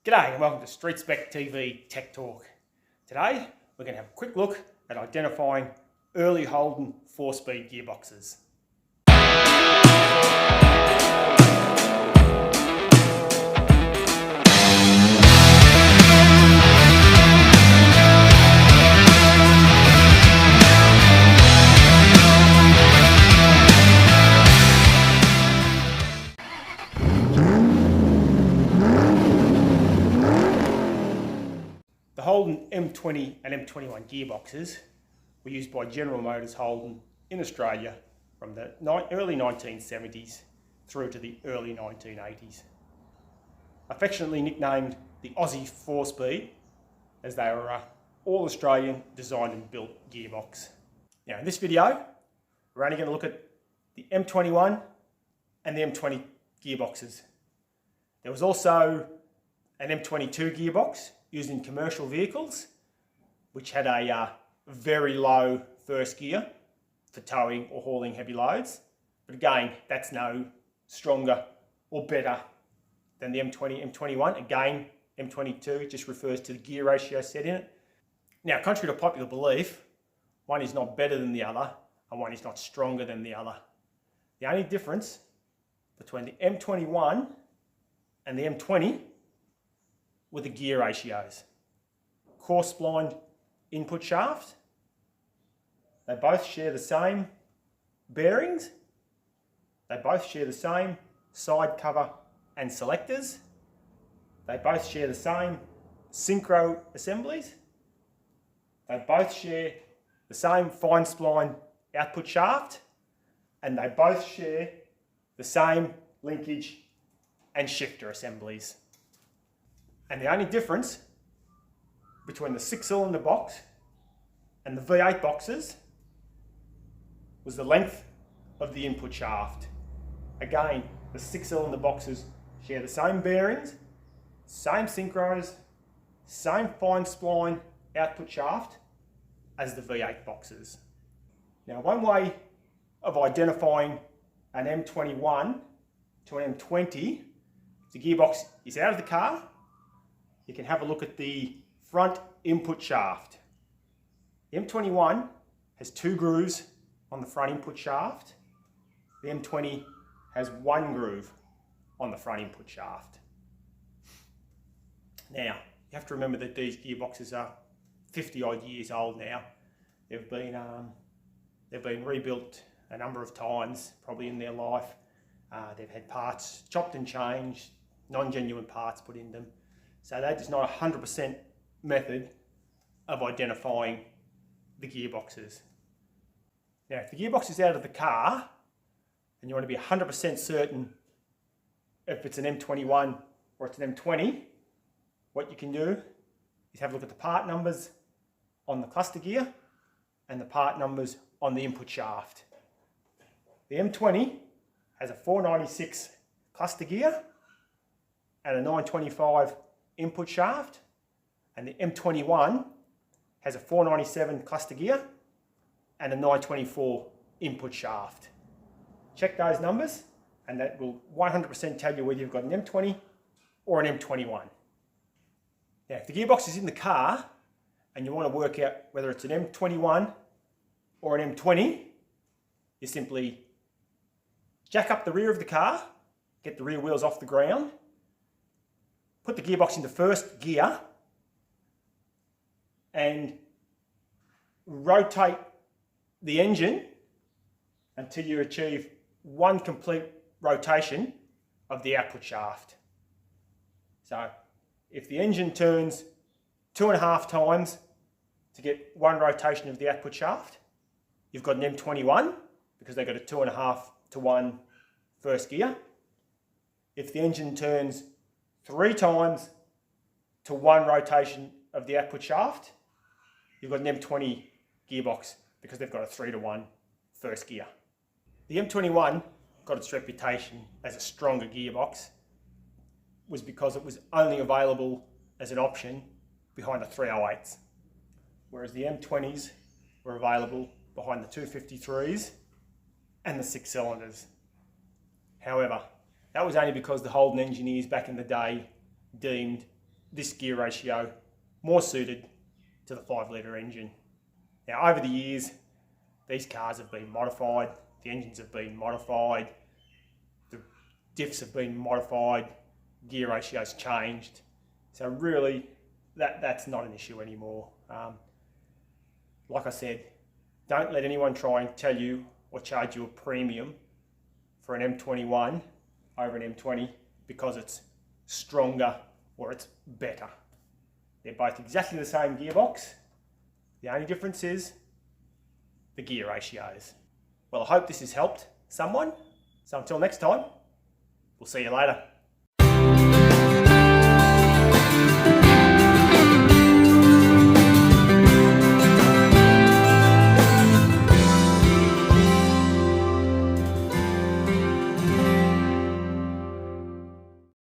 G'day and welcome to Street Spec TV Tech Talk. Today we're going to have a quick look at identifying early Holden 4-speed gearboxes. The Holden M20 and M21 gearboxes were used by General Motors Holden in Australia from the early 1970s through to the early 1980s. Affectionately nicknamed the Aussie 4-speed, as they were an all-Australian designed and built gearbox. Now in this video, we're only going to look at the M21 and the M20 gearboxes. There was also an M22 gearbox used in commercial vehicles, which had a very low first gear for towing or hauling heavy loads. But again, that's no stronger or better than the M20, M21. Again, M22 just refers to the gear ratio set in it. Now, contrary to popular belief, one is not better than the other and one is not stronger than the other. The only difference between the M21 and the M20 were the gear ratios. Coarse splined input shaft. They both share the same bearings. They both share the same side cover and selectors. They both share the same synchro assemblies. They both share the same fine spline output shaft. And they both share the same linkage and shifter assemblies. And the only difference between the 6-cylinder box and the V8 boxes was the length of the input shaft. Again, the 6-cylinder boxes share the same bearings, same synchros, same fine spline output shaft as the V8 boxes. Now, one way of identifying an M21 to an M20, if the gearbox is out of the car, you can have a look at the front input shaft. The M21 has 2 grooves on the front input shaft. The M20 has 1 groove on the front input shaft. Now, you have to remember that these gearboxes are 50 odd years old now. They've been rebuilt a number of times, probably in their life. They've had parts chopped and changed, non-genuine parts put in them. So that is not a 100% method of identifying the gearboxes. Now, if the gearbox is out of the car and you want to be 100% certain if it's an M21 or it's an M20, what you can do is have a look at the part numbers on the cluster gear and the part numbers on the input shaft. The M20 has a 496 cluster gear and a 925 input shaft, and the M21 has a 497 cluster gear and a 924 input shaft. Check those numbers and that will 100% tell you whether you've got an M20 or an M21. Now, if the gearbox is in the car and you want to work out whether it's an M21 or an M20, you simply jack up the rear of the car, get the rear wheels off the ground, put the gearbox into first gear and rotate the engine until you achieve 1 complete rotation of the output shaft. So if the engine turns 2.5 times to get 1 rotation of the output shaft, you've got an M21 because they've got a 2.5 to 1 first gear. If the engine turns 3 times to 1 rotation of the output shaft, you've got an M20 gearbox because they've got a 3 to 1 first gear. The M21 got its reputation as a stronger gearbox was because it was only available as an option behind the 308s, whereas the M20s were available behind the 253s and the 6 cylinders. However, that was only because the Holden engineers back in the day deemed this gear ratio more suited to the 5-litre engine. Now, over the years, these cars have been modified, the engines have been modified, the diffs have been modified, gear ratios changed. So really, that's not an issue anymore. Like I said, don't let anyone try and tell you or charge you a premium for an M21 over an M20 because it's stronger or it's better. They're both exactly the same gearbox. The only difference is the gear ratios. Well, I hope this has helped someone. So until next time, we'll see you later.